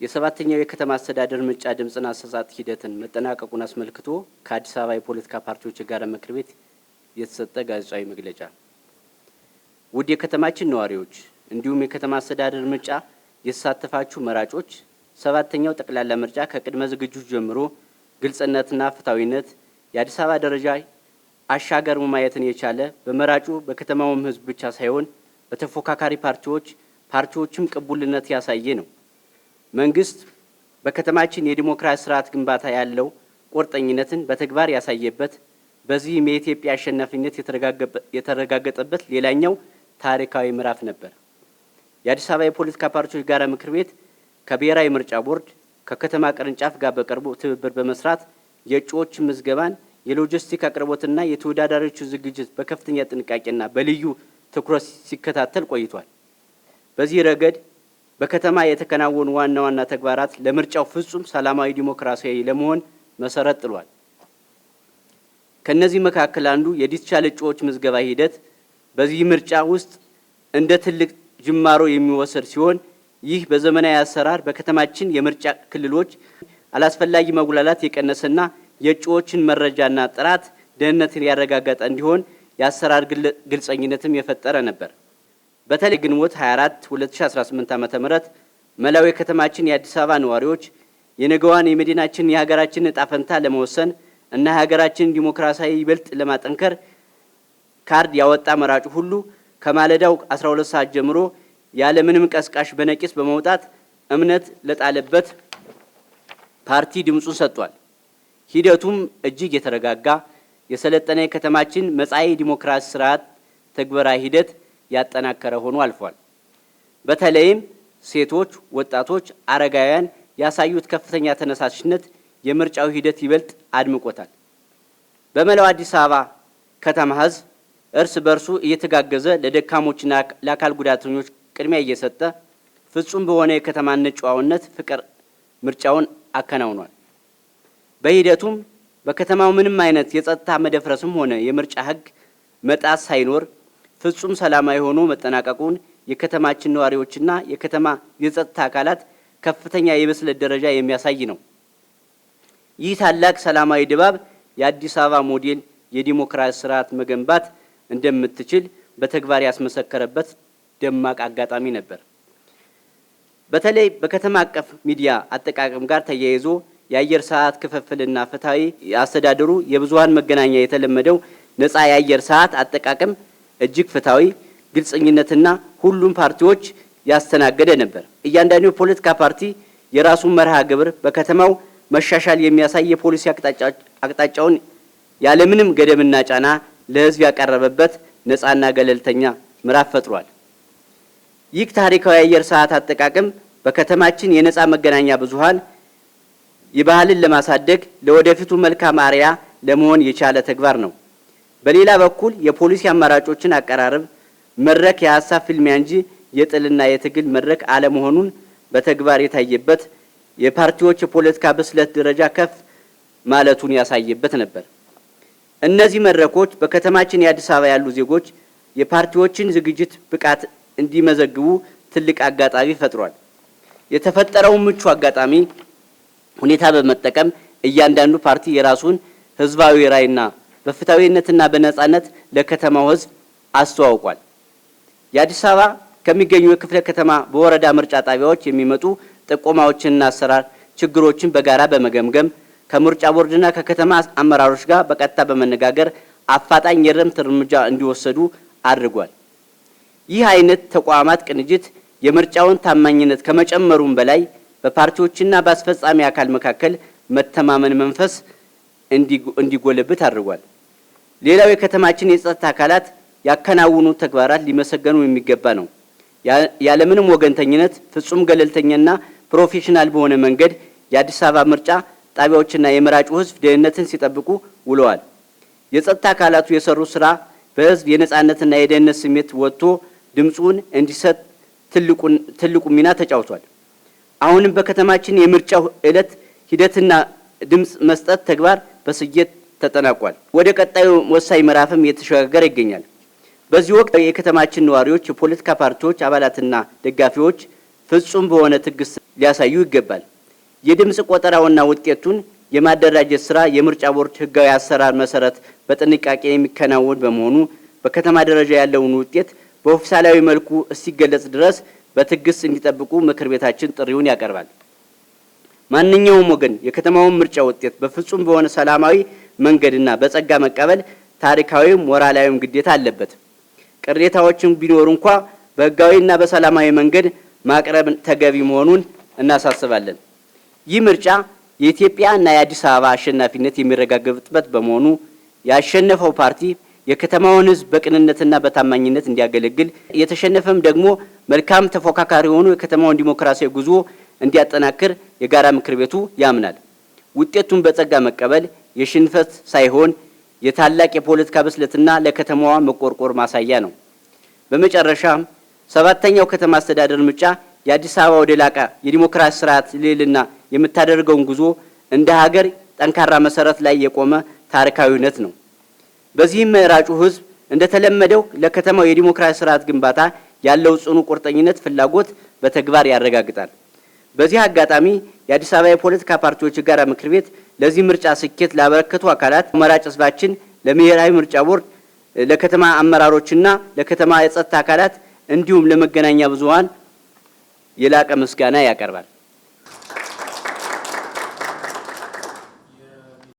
የሰባተኛው የከተማ አስተዳደር ምርጫ ድምጽና አሰጣጥ ሂደትን መጠናቀቁን አስመልክቶ ከአዲስ አበባ የፖለቲካ ፓርቲዎች ጋር ምክር ቤት የተሰጠ ጋዜጣዊ መግለጫ። ውድ የከተማችን ነዋሪዎች እንዲሁም የከተማ አስተዳደር ምርጫ የተሳተፋችሁ መራጮች ሰባተኛው ጠቅላላ ምርጫ ከቅድመ ዝግጅቱ ጀምሮ ግልጽነትና ፍትሃዊነት የአዲስ አበባ ደረጃ አሻገር ማየትን የቻለ በመራጩ በከተማውም ህዝብ ብቻ ሳይሆን በተፎካካሪ ፓርቲዎችም ቅቡልነት ያሳየ ነው። መንግስት በከተማችን የዲሞክራሲ ስርዓት ግንባታ ያለው ቁርጠኝነትን በተግባር ያሳየበት በዚህም የኢትዮጵያ አሸናፊነት የተረጋገጠበት ሌላኛው ታሪካዊ ምዕራፍ ነበር። የአዲስ አበባ የፖለቲካ ፓርቲዎች ጋራ ምክር ቤት ከብሔራዊ ምርጫ ቦርድ ከከተማ ቅርንጫፍ ጋር በቅርቡ ትብብር በመስራት የእጩዎች ምዝገባን የሎጂስቲክ አቅርቦትና የተወዳዳሪዎቹ ዝግጅት በከፍተኛ ጥንቃቄና በልዩ ትኩረት ሲከታተል ቆይቷል። በዚህ ረገድ በከተማ የተከናወኑ ዋና ተግባራት ለምርጫው ፍጹም ሰላማዊ ዲሞክራሲያዊ ለመሆን መሰረት ጥሏል። ከነዚህ መካከል አንዱ የዲጂታል እጩዎች ምዝገባ ሂደት በዚህ ምርጫ ውስጥ እንደ ትልቅ ጅማሮ የሚወሰድ ሲሆን ይህ በዘመናዊ አሰራር በከተማችን የምርጫ ክልሎች አላስፈላጊ መጉላላት የቀነሰና የእጩዎችን መረጃና ጥራት ደህንነትን ያረጋገጠ እንዲሆን የአሰራር ግልጸኝነትም የፈጠረ ነበር። በተለይ ግንቦት 24 2018 ዓ.ም መላው የከተማችን የአዲስ አበባ ነዋሪዎች የነገዋን የመዲናችን የሀገራችን ዕጣ ፈንታ ለመወሰን እና የሀገራችን ዲሞክራሲያዊ ይበልጥ ለማጠንከር ካርድ ያወጣ መራጩ ሁሉ ከማለዳው 12 ሰዓት ጀምሮ ያለ ምንም ቀስቃሽ በነቂስ በመውጣት እምነት ለጣለበት ፓርቲ ድምጹን ሰጥቷል። ሂደቱም እጅግ የተረጋጋ የሰለጠነ የከተማችን መጻኢ ዲሞክራሲ ስርዓት ተግባራ ሂደት ያጠናከረ ሆኖ አልፏል። በተለይም ሴቶች፣ ወጣቶች፣ አረጋውያን ያሳዩት ከፍተኛ ተነሳሽነት የምርጫው ሂደት ይበልጥ አድምቆታል። በመላው አዲስ አበባ ከተማ ህዝብ እርስ በርሱ እየተጋገዘ ለደካሞችና ለአካል ጉዳተኞች ቅድሚያ እየሰጠ ፍጹም በሆነ የከተማነት ጨዋነት ፍቅር ምርጫውን አከናውኗል። በሂደቱም በከተማው ምንም አይነት የጸጥታ መደፍረስም ሆነ የምርጫ ህግ መጣስ ሳይኖር ፍጹም ሰላማዊ ሆኖ መጠናቀቁን የከተማችን ነዋሪዎችና የከተማ የጸጥታ አካላት ከፍተኛ የብስለት ደረጃ የሚያሳይ ነው። ይህ ታላቅ ሰላማዊ ድባብ የአዲስ አበባ ሞዴል የዲሞክራሲ ስርዓት መገንባት እንደምትችል በተግባር ያስመሰከረበት ደማቅ አጋጣሚ ነበር። በተለይ በከተማ አቀፍ ሚዲያ አጠቃቀም ጋር ተያይዞ የአየር ሰዓት ክፍፍልና ፍትሃዊ አስተዳደሩ የብዙሃን መገናኛ የተለመደው ነፃ የአየር ሰዓት አጠቃቀም እጅግ ፍትሃዊ፣ ግልጽኝነትና ሁሉም ፓርቲዎች ያስተናገደ ነበር። እያንዳንዱ የፖለቲካ ፓርቲ የራሱን መርሃ ግብር በከተማው መሻሻል የሚያሳይ የፖሊሲ አቅጣጫውን ያለምንም ገደብና ጫና ለህዝብ ያቀረበበት ነፃና ገለልተኛ ምዕራፍ ፈጥሯል። ይህ ታሪካዊ የአየር ሰዓት አጠቃቀም በከተማችን የነፃ መገናኛ ብዙሃን የባህልን ለማሳደግ ለወደፊቱ መልካም አርአያ ለመሆን የቻለ ተግባር ነው። በሌላ በኩል የፖሊሲ አማራጮችን አቀራረብ መድረክ የሀሳብ ፍልሚያ እንጂ የጥልና የትግል መድረክ አለመሆኑን በተግባር የታየበት የፓርቲዎች የፖለቲካ ብስለት ደረጃ ከፍ ማለቱን ያሳየበት ነበር። እነዚህ መድረኮች በከተማችን የአዲስ አበባ ያሉ ዜጎች የፓርቲዎችን ዝግጅት ብቃት እንዲመዘግቡ ትልቅ አጋጣሚ ፈጥሯል። የተፈጠረው ምቹ አጋጣሚ ሁኔታ በመጠቀም እያንዳንዱ ፓርቲ የራሱን ህዝባዊ ራዕይና በፍትሃዊነትና በነፃነት ለከተማው ህዝብ አስተዋውቋል። የአዲስ አበባ ከሚገኙ የክፍለ ከተማ በወረዳ ምርጫ ጣቢያዎች የሚመጡ ጥቆማዎችንና አሰራር ችግሮችን በጋራ በመገምገም ከምርጫ ቦርድና ከከተማ አመራሮች ጋር በቀጥታ በመነጋገር አፋጣኝ የእርምት እርምጃ እንዲወሰዱ አድርጓል። ይህ አይነት ተቋማት ቅንጅት የምርጫውን ታማኝነት ከመጨመሩም በላይ በፓርቲዎችና በአስፈጻሚ አካል መካከል መተማመን መንፈስ እንዲጎለብት አድርጓል። ሌላው የከተማችን የጸጥታ አካላት ያከናወኑ ተግባራት ሊመሰገኑ የሚገባ ነው። ያለምንም ወገንተኝነት ፍጹም ገለልተኛና ፕሮፌሽናል በሆነ መንገድ የአዲስ አበባ ምርጫ ጣቢያዎችና የመራጩ ህዝብ ደህንነትን ሲጠብቁ ውለዋል። የጸጥታ አካላቱ የሰሩ ስራ በህዝብ የነፃነትና የደህንነት ስሜት ወጥቶ ድምጹን እንዲሰጥ ትልቁ ሚና ተጫውቷል። አሁንም በከተማችን የምርጫው ዕለት ሂደትና ድምጽ መስጠት ተግባር በስኬት ተጠናቋል። ወደ ቀጣዩ ወሳኝ ምዕራፍም እየተሸጋገረ ይገኛል። በዚህ ወቅት የከተማችን ነዋሪዎች፣ የፖለቲካ ፓርቲዎች አባላትና ደጋፊዎች ፍጹም በሆነ ትዕግስት ሊያሳዩ ይገባል። የድምጽ ቆጠራውና ውጤቱን የማደራጀት ስራ የምርጫ ቦርድ ህጋዊ አሰራር መሰረት በጥንቃቄ የሚከናወን በመሆኑ በከተማ ደረጃ ያለውን ውጤት በኦፊሳላዊ መልኩ እስኪገለጽ ድረስ በትዕግስት እንዲጠብቁ ምክር ቤታችን ጥሪውን ያቀርባል። ማንኛውም ወገን የከተማውን ምርጫ ውጤት በፍጹም በሆነ ሰላማዊ መንገድና በጸጋ መቀበል ታሪካዊም ሞራላዊም ግዴታ አለበት። ቅሬታዎችን ቢኖር እንኳ በህጋዊና በሰላማዊ መንገድ ማቅረብ ተገቢ መሆኑን እናሳስባለን። ይህ ምርጫ የኢትዮጵያና የአዲስ አበባ አሸናፊነት የሚረጋገጥበት በመሆኑ ያሸነፈው ፓርቲ የከተማውን ህዝብ በቅንነትና በታማኝነት እንዲያገለግል፣ የተሸነፈም ደግሞ መልካም ተፎካካሪ ሆኖ የከተማውን ዲሞክራሲያዊ ጉዞ እንዲያጠናክር የጋራ ምክር ቤቱ ያምናል። ውጤቱን በጸጋ መቀበል የሽንፈት ሳይሆን የታላቅ የፖለቲካ ብስለትና ለከተማዋ መቆርቆር ማሳያ ነው። በመጨረሻም ሰባተኛው ከተማ አስተዳደር ምርጫ የአዲስ አበባ ወደ ላቀ የዲሞክራሲ ስርዓት ልዕልና የምታደርገውን ጉዞ እንደ ሀገር ጠንካራ መሰረት ላይ የቆመ ታሪካዊ እውነት ነው። በዚህም መራጩ ህዝብ እንደተለመደው ለከተማው የዲሞክራሲ ስርዓት ግንባታ ያለው ጽኑ ቁርጠኝነት ፍላጎት በተግባር ያረጋግጣል። በዚህ አጋጣሚ የአዲስ አበባ የፖለቲካ ፓርቲዎች የጋራ ምክር ቤት ለዚህ ምርጫ ስኬት ላበረከቱ አካላት፣ መራጭ ህዝባችን፣ ለብሔራዊ ምርጫ ቦርድ፣ ለከተማ አመራሮችና ለከተማ የጸጥታ አካላት እንዲሁም ለመገናኛ ብዙሃን የላቀ ምስጋና ያቀርባል።